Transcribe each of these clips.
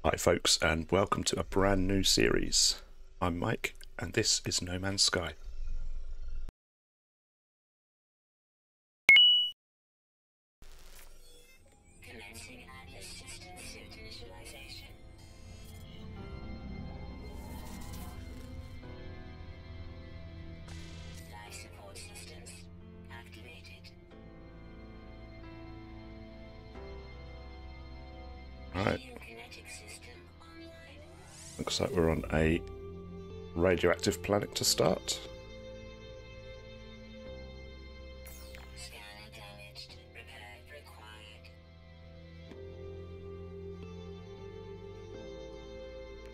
Hi folks, and welcome to a brand new series. I'm Mike, and this is No Man's Sky. Commencing Atlas system suit initialization. Life support systems activated. Alright, Geokinetic system online. looks like we're on a radioactive planet to start. Scanner damaged. Repair required.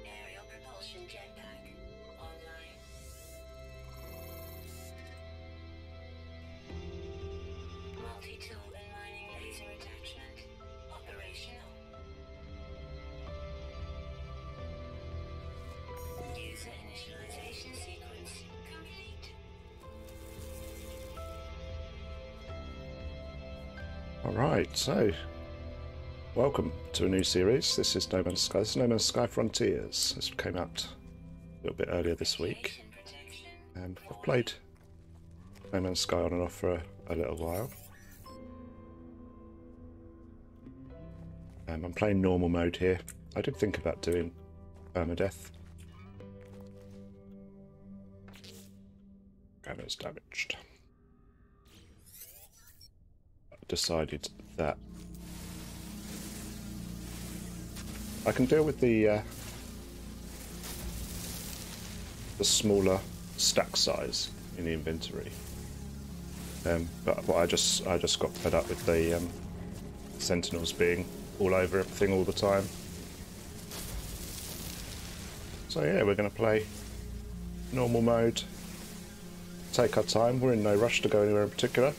Aerial propulsion jetpack online. Multi-tool and mining laser attachment operational. User initialization sequence complete. Alright, so welcome to a new series. This is No Man's Sky. This is No Man's Sky Frontiers. This came out a little bit earlier this week. I've played No Man's Sky on and off for a little while. I'm playing normal mode here. I did think about doing permadeath. Camera's damaged. I decided that I can deal with the smaller stack size in the inventory. But what I just got fed up with the sentinels being all over everything all the time. So yeah, we're going to play normal mode. Take our time. We're in no rush to go anywhere in particular.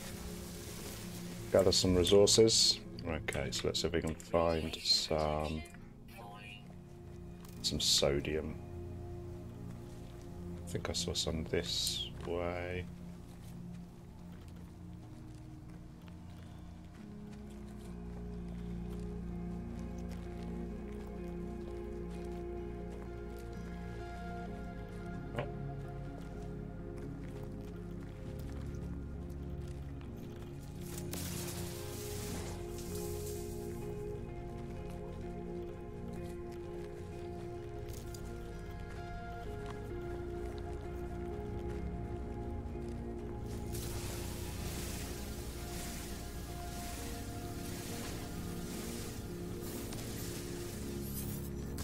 Gather some resources. Okay, so let's see if we can find some sodium. I think I saw some this way. Oh.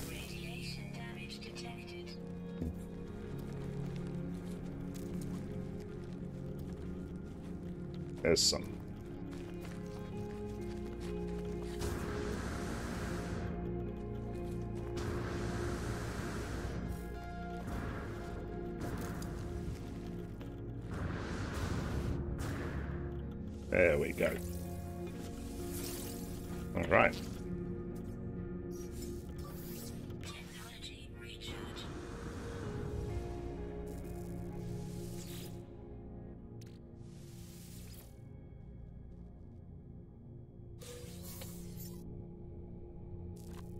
Radiation damage detected. There's some. There we go. All right. Technology recharge.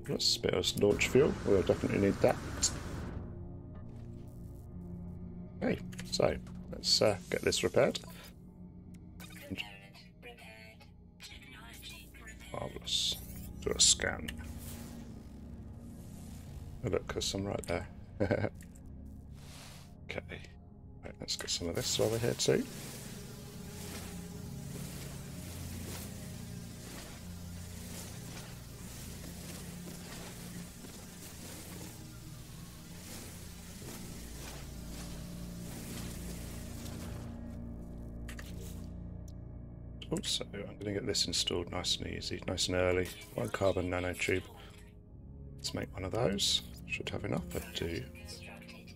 Let's spit us launch fuel. We'll definitely need that. Okay, so let's get this repaired. Component repaired. Technology repaired. Marvelous. Do a scan. Oh, look, there's some right there. Okay. Right, let's get some of this while we're here too. Also, I'm going to get this installed nice and easy, nice and early. 1 carbon nanotube. Let's make one of those. Should have enough, I do. Constructed.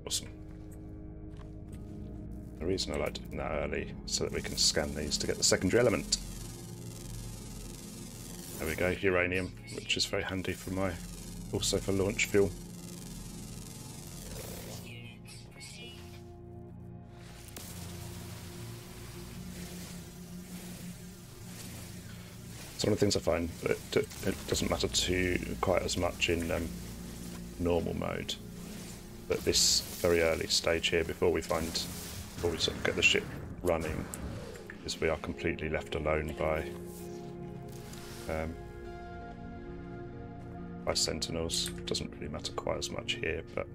Awesome. The reason I like doing that early is so that we can scan these to get the secondary element. There we go, uranium, which is very handy for my, also for launch fuel. Units received. It's one of the things I find that it doesn't matter quite as much in normal mode. But this very early stage here, before we sort of get the ship running, is we are completely left alone by sentinels. It doesn't really matter quite as much here, but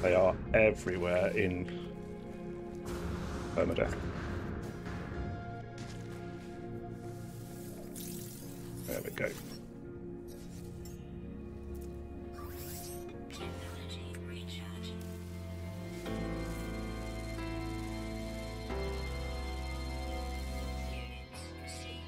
they are everywhere in permadeath. There we go. Technology recharge. Units received. Units received.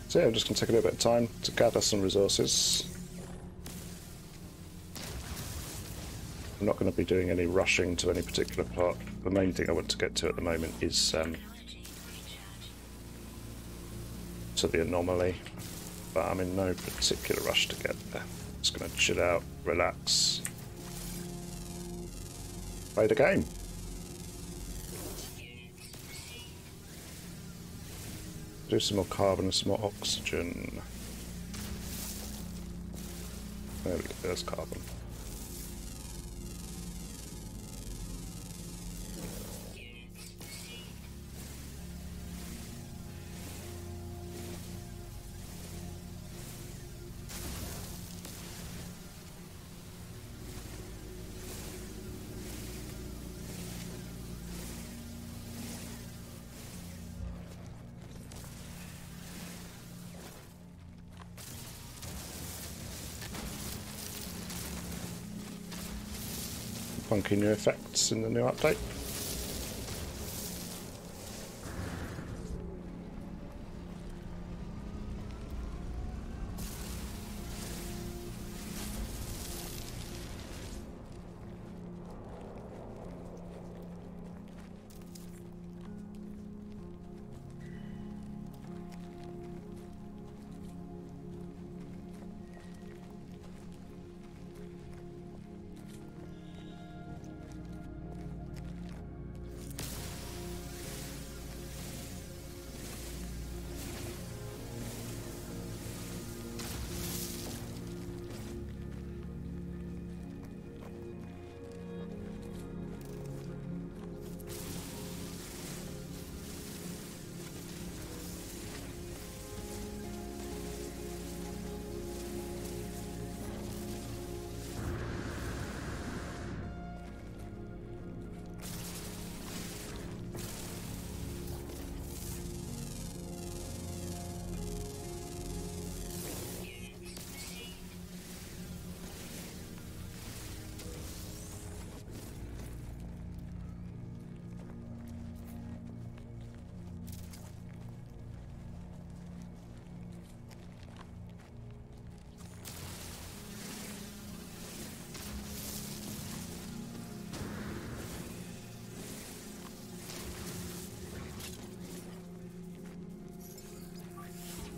So yeah, I'm just going to take a little bit of time to gather some resources. I'm not going to be doing any rushing to any particular part. The main thing I want to get to at the moment is Technology recharge. to the anomaly, but I'm in no particular rush to get there. Just going to chill out, relax, play the game. Do some more carbon and some more oxygen. There we go, there's carbon. Funky new effects in the new update.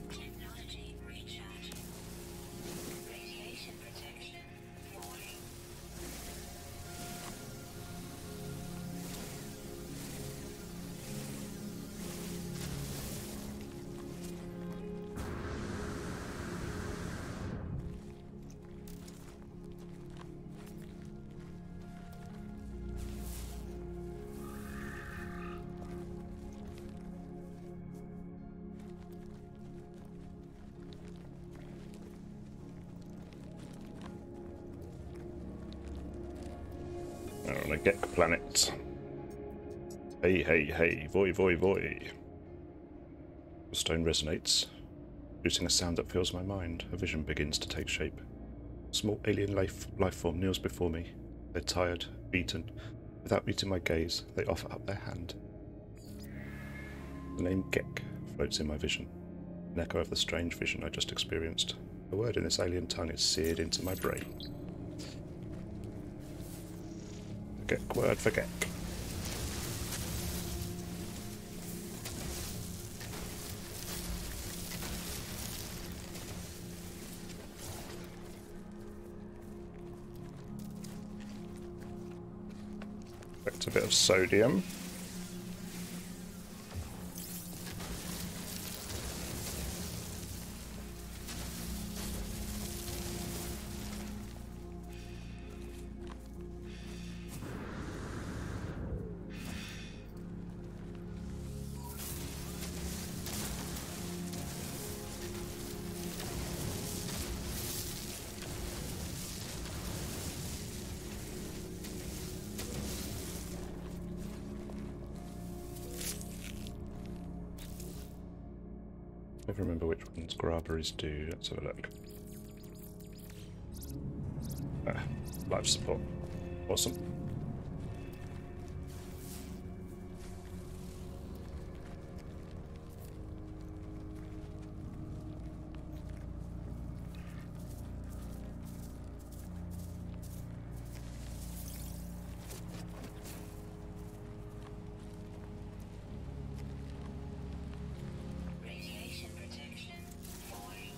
Technology recharge. Radiation protection falling. On a Gek planet. Hey, hey, hey, voy, voy, voy. The stone resonates, producing a sound that fills my mind. A vision begins to take shape. small alien life form kneels before me. They're tired, beaten. Without meeting my gaze, they offer up their hand. The name Gek floats in my vision, an echo of the strange vision I just experienced. The word in this alien tongue is seared into my brain. Gek word for Gek. A bit of sodium. I never remember which ones Graberries do. Let's have a look. Life support. Awesome. Radiation protection falling.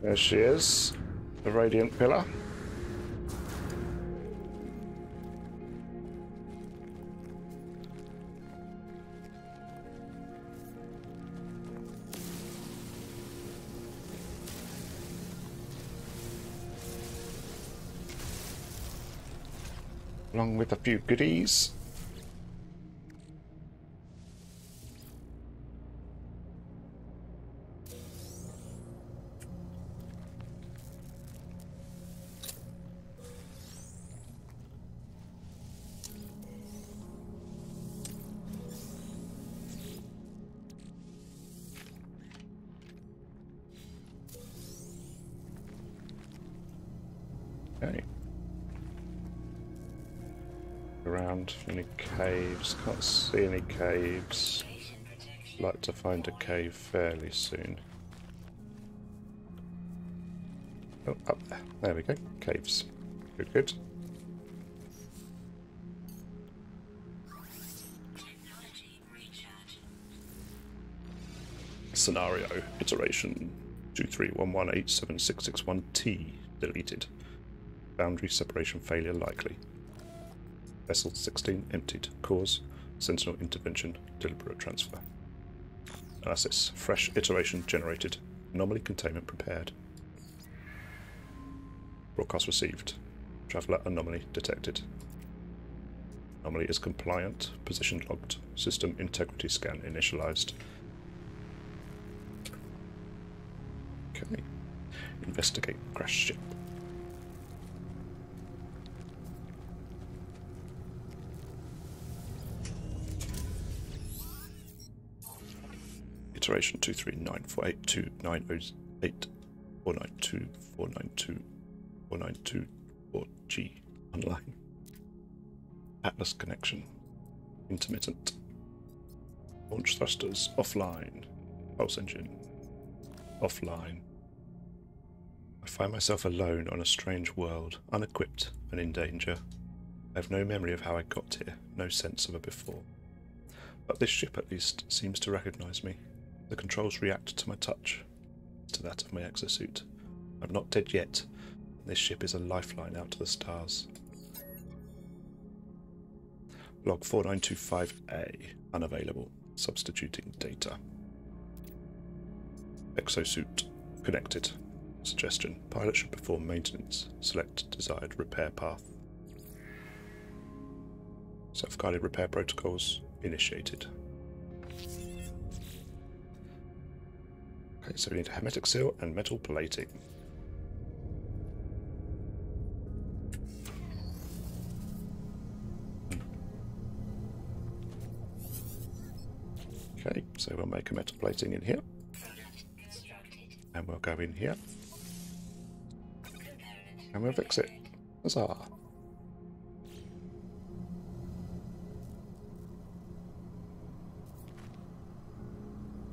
There she is, the Radiant Pillar. Along with a few goodies. Okay. Around any caves? Can't see any caves. Radiation protection. Like to find a cave fairly soon. Oh, up there. There we go. Caves. Good, good. Technology recharge. Scenario iteration 2311876661T deleted. Boundary separation failure likely. Vessel 16 emptied. Cause Sentinel intervention. Deliberate transfer. Analysis. Fresh iteration generated. Anomaly containment prepared. Broadcast received. Traveller anomaly detected. Anomaly is compliant. Position logged. System integrity scan initialized. Okay. Investigate crash ship. Iteration 239482928492492492492 online. Atlas connection. Intermittent. Launch thrusters offline. Pulse engine offline. I find myself alone on a strange world, unequipped and in danger. I have no memory of how I got here, no sense of a before. But this ship at least seems to recognize me. The controls react to my touch, to that of my exosuit. I'm not dead yet, and this ship is a lifeline out to the stars. Log 4925A, unavailable, substituting data. Exosuit, connected. Suggestion, pilot should perform maintenance. Select desired repair path. Self-guided repair protocols initiated. Okay, so we need a hermetic seal and metal plating. Okay, so we'll make a metal plating in here. And we'll go in here. And we'll fix it. Huzzah!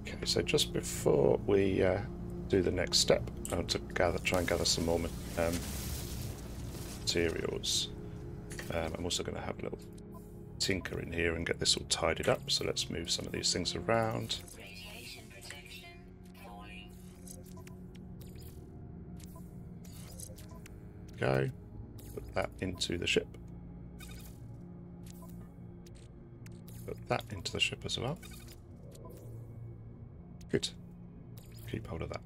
Okay, so just before we do the next step, I want to try and gather some more materials. I'm also going to have a little tinker in here and get this all tidied up. So let's move some of these things around. Go. Put that into the ship. Put that into the ship as well. Good. Keep hold of that.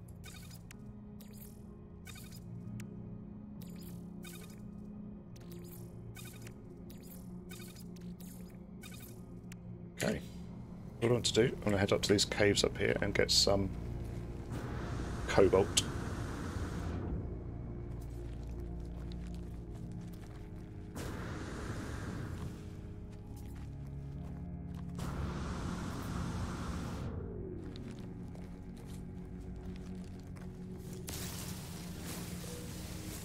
Okay. What I want to do, I'm going to head up to these caves up here and get some cobalt.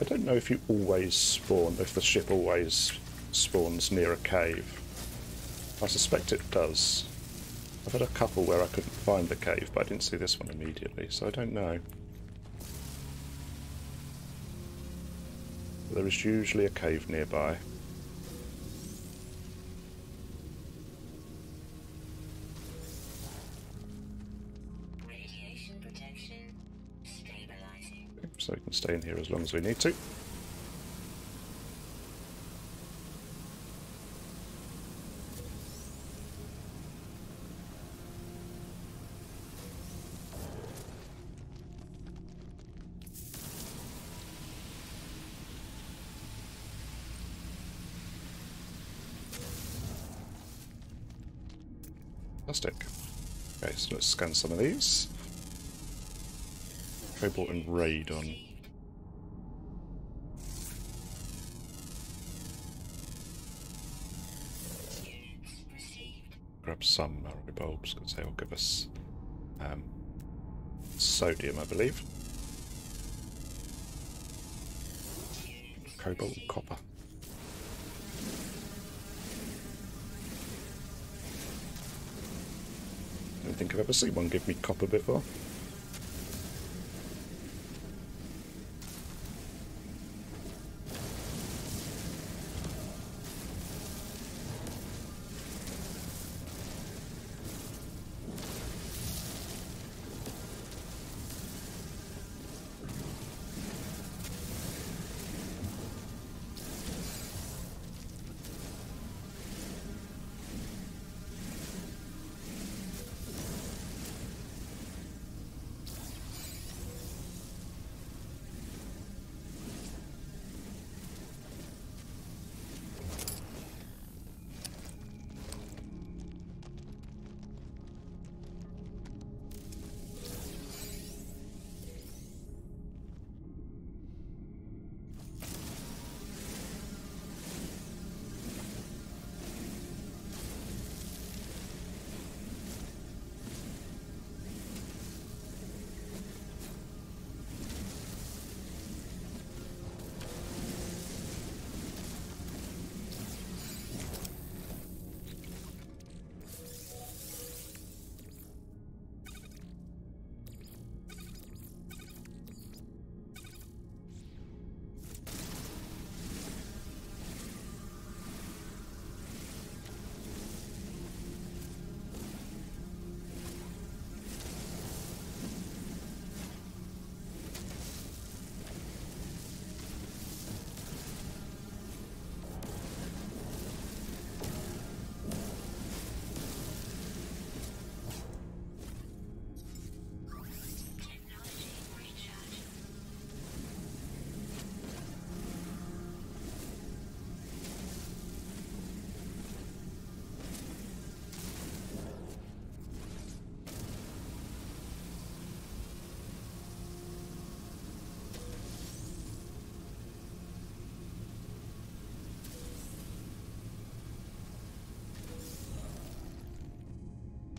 I don't know if you always spawn, if the ship always spawns near a cave. I suspect it does. I've had a couple where I couldn't find the cave, but I didn't see this one immediately, so I don't know. There is usually a cave nearby. Radiation protection stabilizing. So we can stay in here as long as we need to. Fantastic. Okay, so let's scan some of these. Cobalt and radon. Grab some Marrow bulbs because they will give us sodium, I believe. Cobalt and copper. I don't think I've ever seen one give me copper before.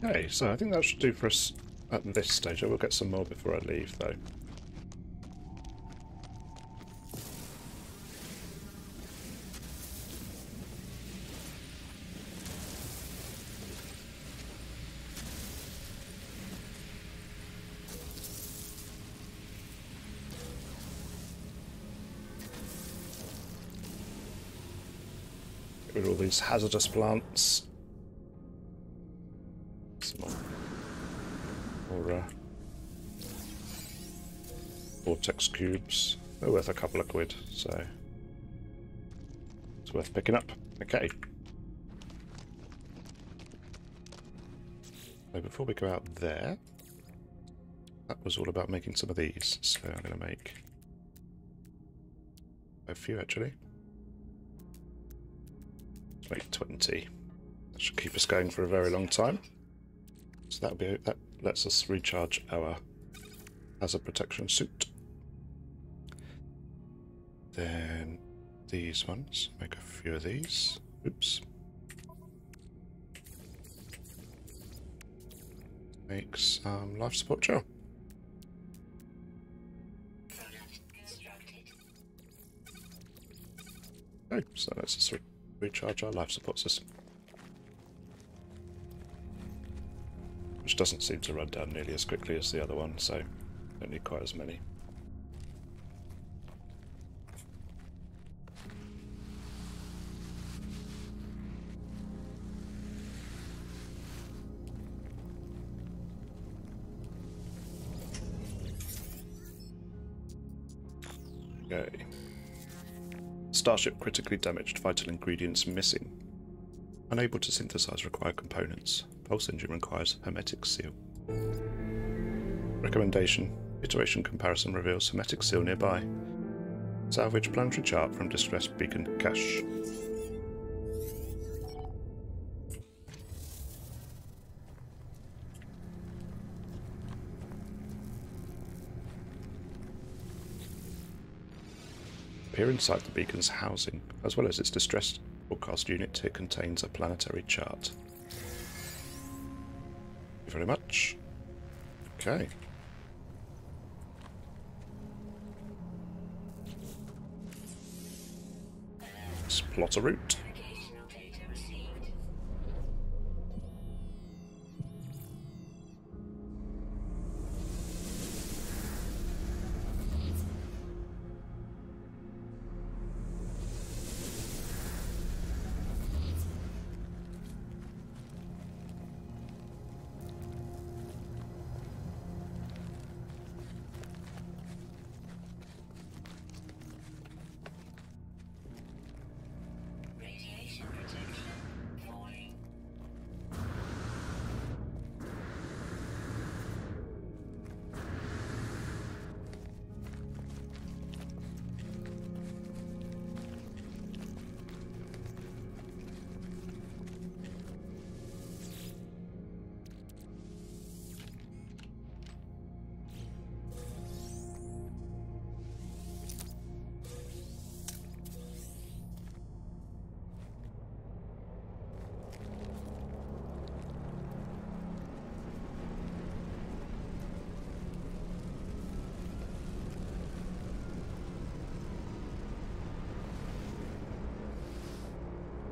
Okay, so I think that should do for us at this stage. I will get some more before I leave, though. Get rid of all these hazardous plants. Some more vortex cubes. They're worth a couple of quid, so it's worth picking up. Okay. So before we go out there, that was all about making some of these. So I'm going to make a few actually. Let's make 20. That should keep us going for a very long time. So that lets us recharge our hazard protection suit. Then these ones, make a few of these. Oops. Make some life support gel. Okay, so let's just recharge our life support system. Which doesn't seem to run down nearly as quickly as the other one, so don't need quite as many. Okay. Starship critically damaged, vital ingredients missing. Unable to synthesize required components. Pulse engine requires hermetic seal. Recommendation. Iteration comparison reveals hermetic seal nearby. Salvage planetary chart from distressed beacon cache. Peer inside the beacon's housing, as well as its distressed broadcast unit. It contains a planetary chart. Thank you very much. Okay. Let's plot a route.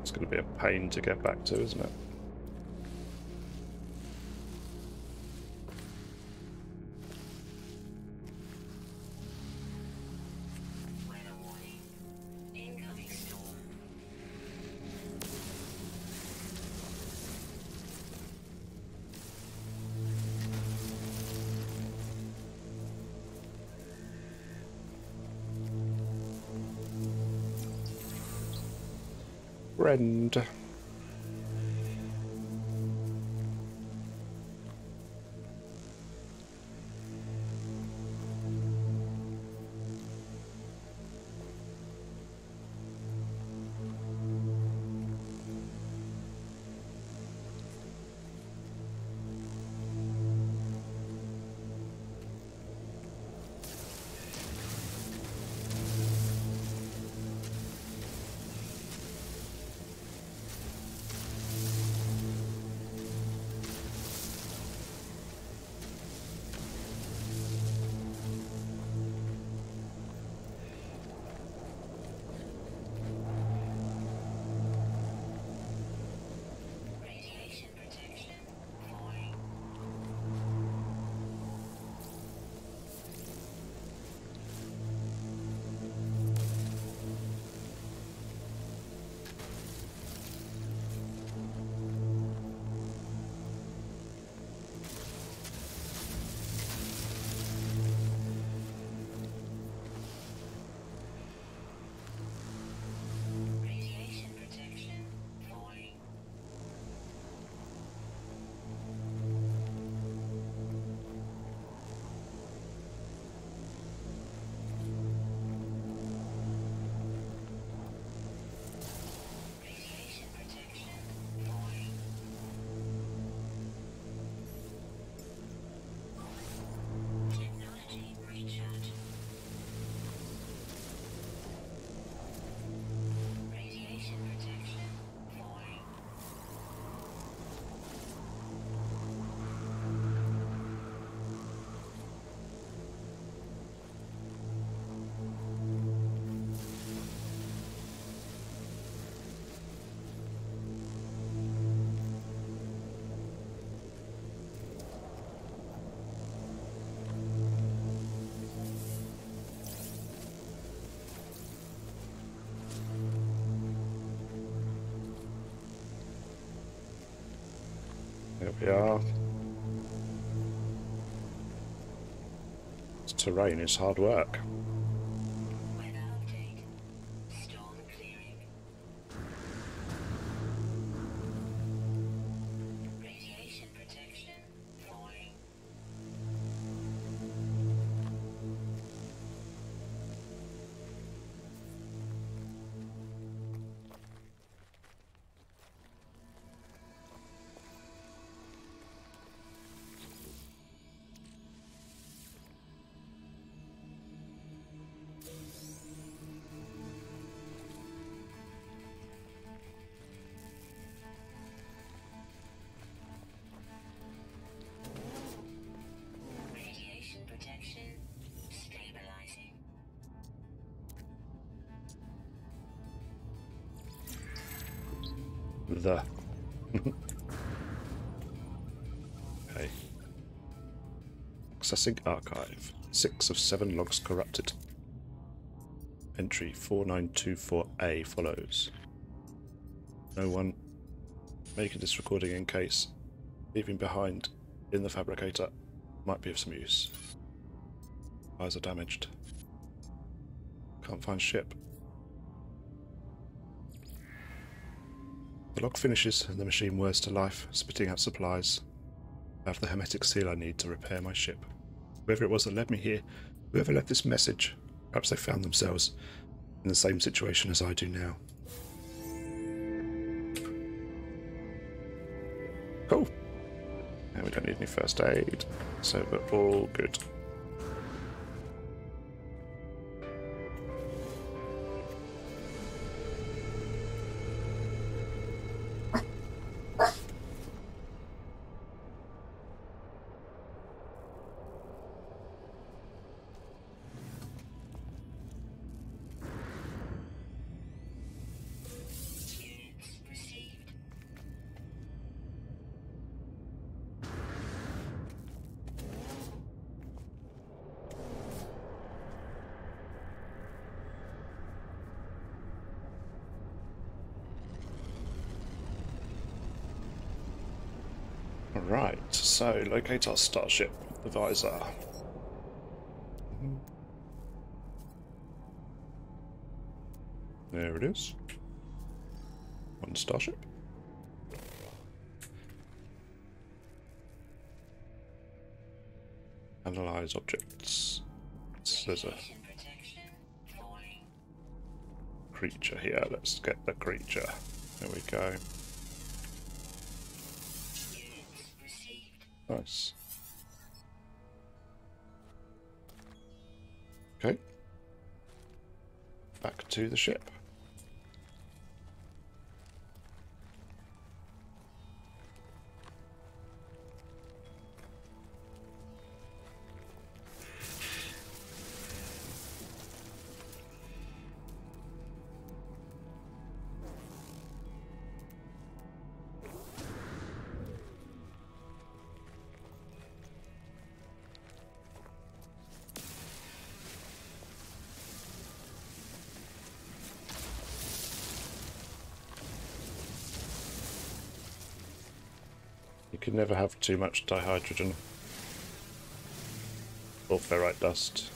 It's going to be a pain to get back to, isn't it? Friend. There we are. This terrain is hard work. Weather update. Storm clearing. Radiation protection falling. Radiation protection stabilizing. The. Okay. Accessing archive. 6 of 7 logs corrupted. Entry 4924A follows. No one making this recording in case leaving behind in the fabricator might be of some use. Eyes are damaged. Can't find ship. The log finishes and the machine whirs to life, spitting out supplies. I have the hermetic seal I need to repair my ship. Whoever it was that led me here, whoever left this message, perhaps they found themselves in the same situation as I do now. Cool. Now we don't need any first aid, so we're all good. Units received. Alright, so locate our starship, the Visor. There it is. One starship. Analyze objects. So there's a Radiation protection falling. creature here. Let's get the creature. There we go. Units received. Nice. Okay. Back to the ship. You can never have too much dihydrogen or ferrite dust.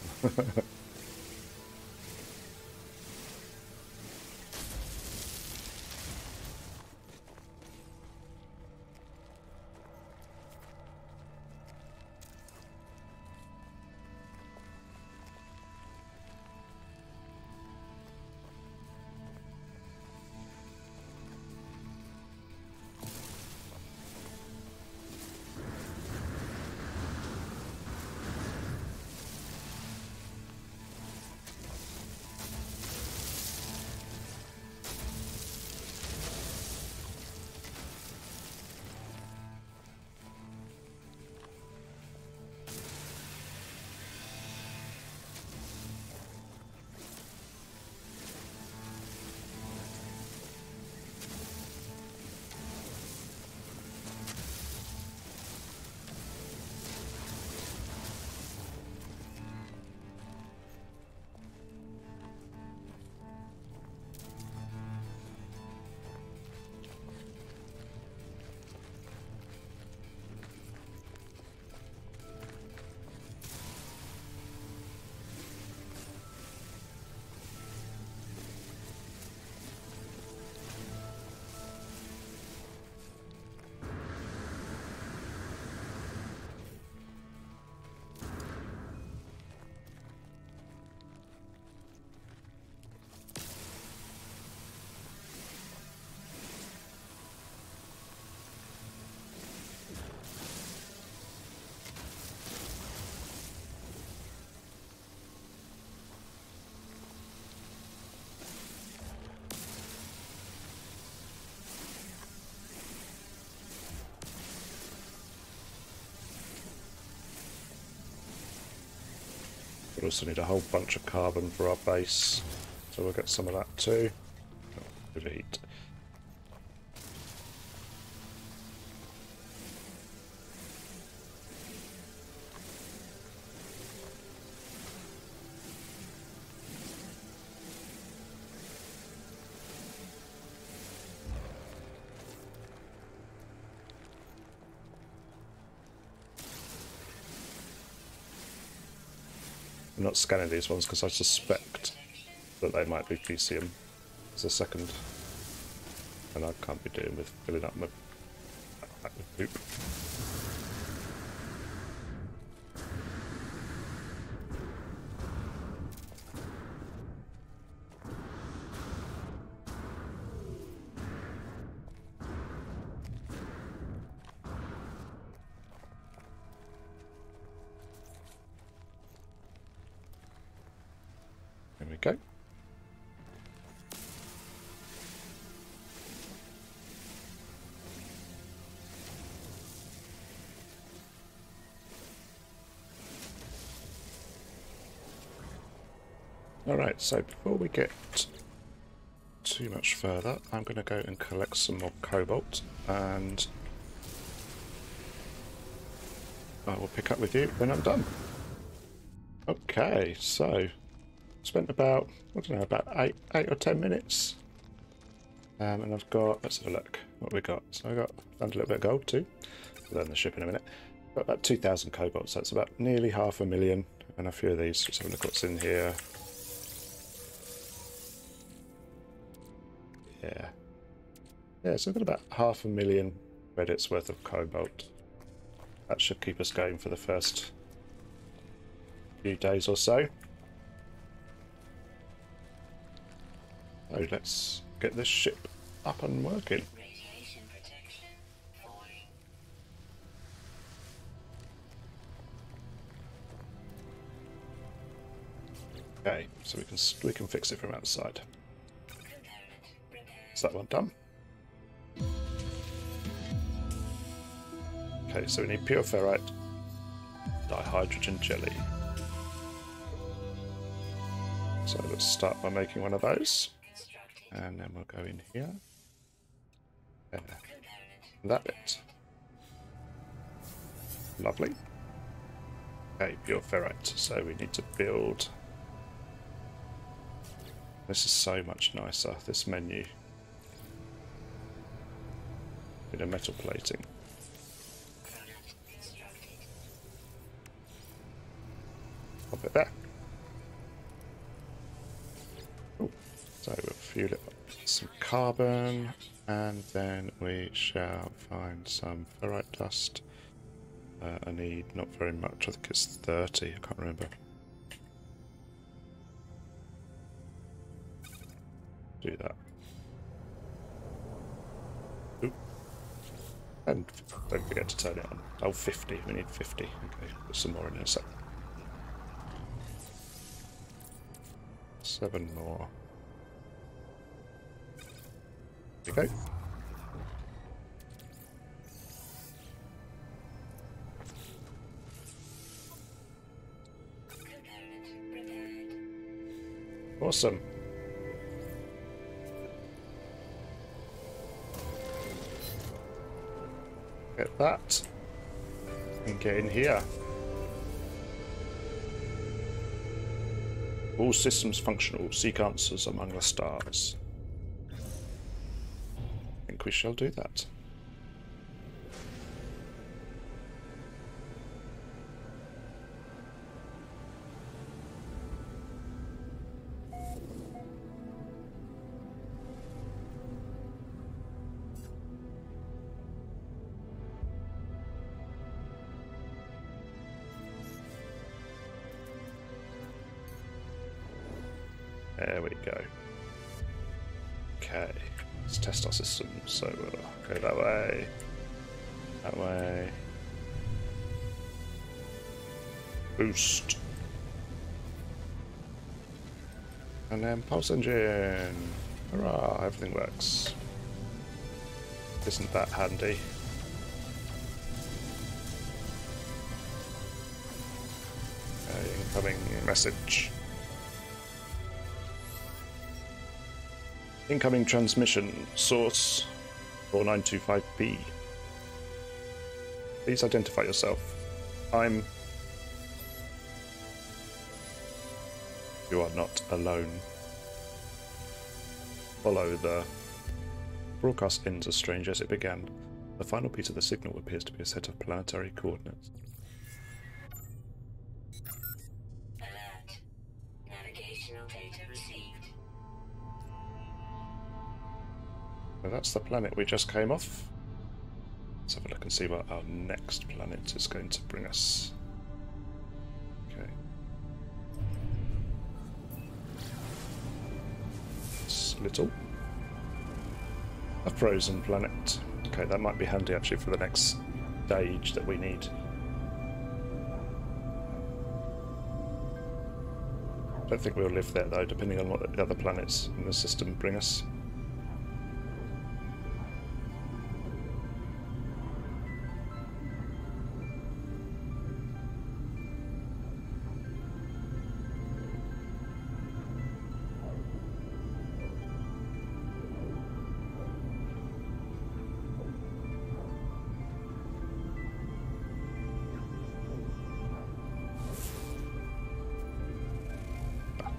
also need a whole bunch of carbon for our base, so we'll get some of that too. Oh, bit of heat. I'm not scanning these ones because I suspect that they might be PCM as a second, and I can't be doing with filling up my backpack with poop. There we go. Alright, so before we get too much further, I'm going to go and collect some more cobalt, and I will pick up with you when I'm done. Okay, so spent about, I don't know, about 8 or 10 minutes. And I've got, let's have a look what we got. So I got, found a little bit of gold too. I'll learn the ship in a minute. Got about 2,000 cobalt, so that's about nearly 500,000. And a few of these, let's have a look what's in here. Yeah, so I've got about 500,000 credits worth of cobalt. That should keep us going for the first few days or so. So let's get this ship up and working. Radiation protection falling. Okay, so we can fix it from outside. Component repaired. Is that one done? Okay, so we need pure ferrite, dihydrogen jelly. So let's start by making one of those, Constructed. and then we'll go in here. There. Component. That bit. Lovely. Okay, pure ferrite. So we need to build. This is so much nicer, this menu. Bit of metal plating. Product constructed. Pop it there. Ooh. So we'll fuel it up with some carbon, and then we shall find some ferrite dust. I need not very much, I think it's 30, I can't remember. Do that. Ooh. And don't forget to turn it on. Oh, 50, we need 50. Okay, put some more in a sec. 7 more. There we go. Component repaired. Awesome. Get that. And get in here. All systems functional. Seek answers among the stars. I think we shall do that. There we go. Okay, let's test our system. So we'll go that way, that way. Boost. And then pulse engine. Hurrah, everything works. Isn't that handy? Incoming message. Incoming transmission. Source 4925B. Please identify yourself. You are not alone. Follow the... Broadcast ends as strange as it began. The final piece of the signal appears to be a set of planetary coordinates. Alert. Navigational data received. So that's the planet we just came off. Let's have a look and see what our next planet is going to bring us. Okay. It's little. A frozen planet. Okay, that might be handy actually for the next stage that we need. I don't think we'll live there though, depending on what the other planets in the system bring us.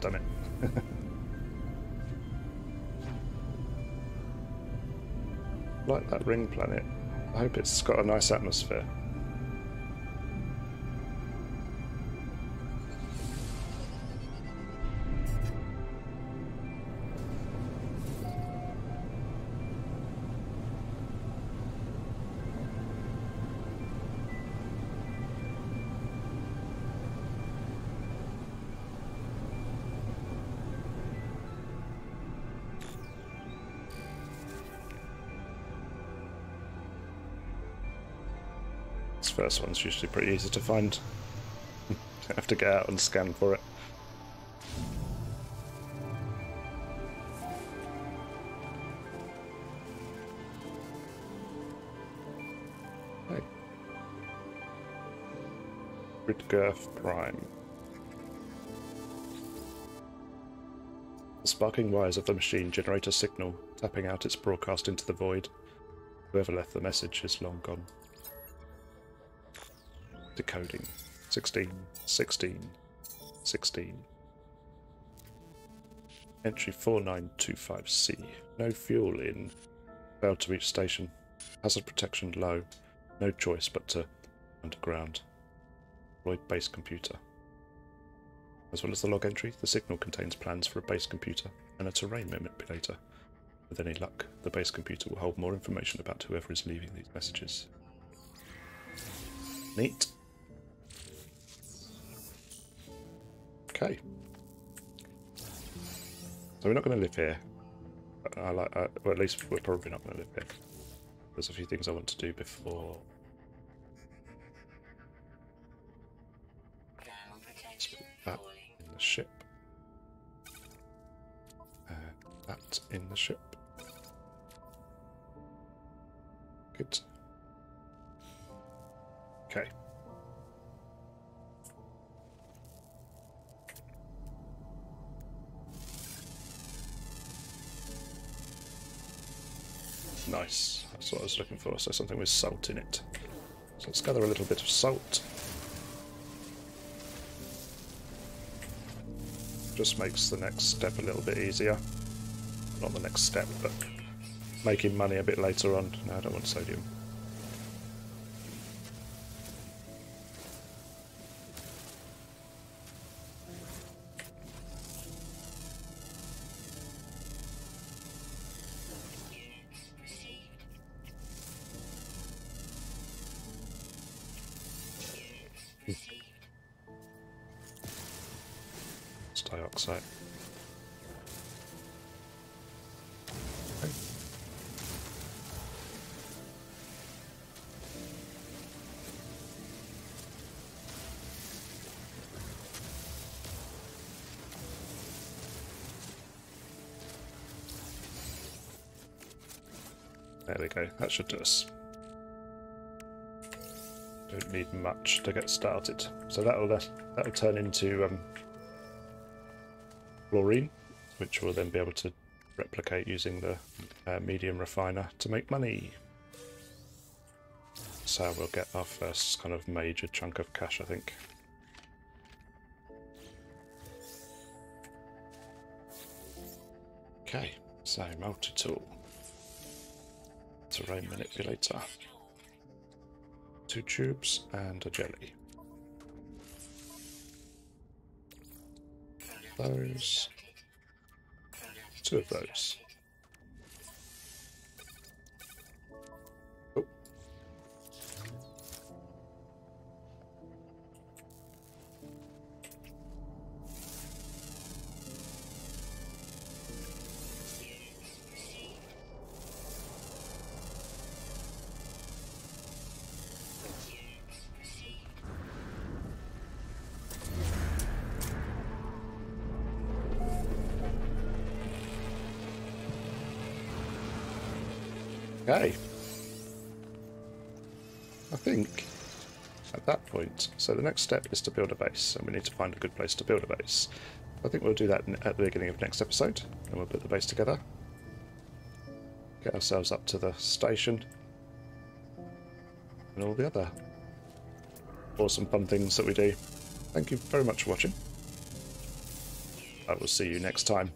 Done it. Like that ring planet. I hope it's got a nice atmosphere. This first one's usually pretty easy to find. Don't have to get out and scan for it. Hey. Ridgurf Prime. The sparking wires of the machine generate a signal, tapping out its broadcast into the void. Whoever left the message is long gone. Decoding. 16, 16, 16. Entry 4925C. No fuel in. Failed to reach station. Hazard protection low. No choice but to underground. Deployed base computer. As well as the log entry, the signal contains plans for a base computer and a terrain manipulator. With any luck, the base computer will hold more information about whoever is leaving these messages. Neat. Okay. So we're not going to live here. Well, at least we're probably not going to live here. There's a few things I want to do before. That in the ship. That in the ship. Good. Okay. Nice. That's what I was looking for. So something with salt in it. So let's gather a little bit of salt. Just makes the next step a little bit easier. Not the next step, but making money a bit later on. No, I don't want sodium. It's dioxide. Okay. There we go, that should do us. Don't need much to get started. So that'll turn into fluorine, which we'll then be able to replicate using the medium refiner to make money. So we'll get our first kind of major chunk of cash, I think. Okay, so multi-tool, terrain manipulator, 2 tubes and a jelly. Those, 2 of those. Oh. Okay. I think at that point, so the next step is to build a base, and we need to find a good place to build a base. I think we'll do that at the beginning of next episode, and we'll put the base together. Get ourselves up to the station, and all the other awesome fun things that we do. Thank you very much for watching. I will see you next time.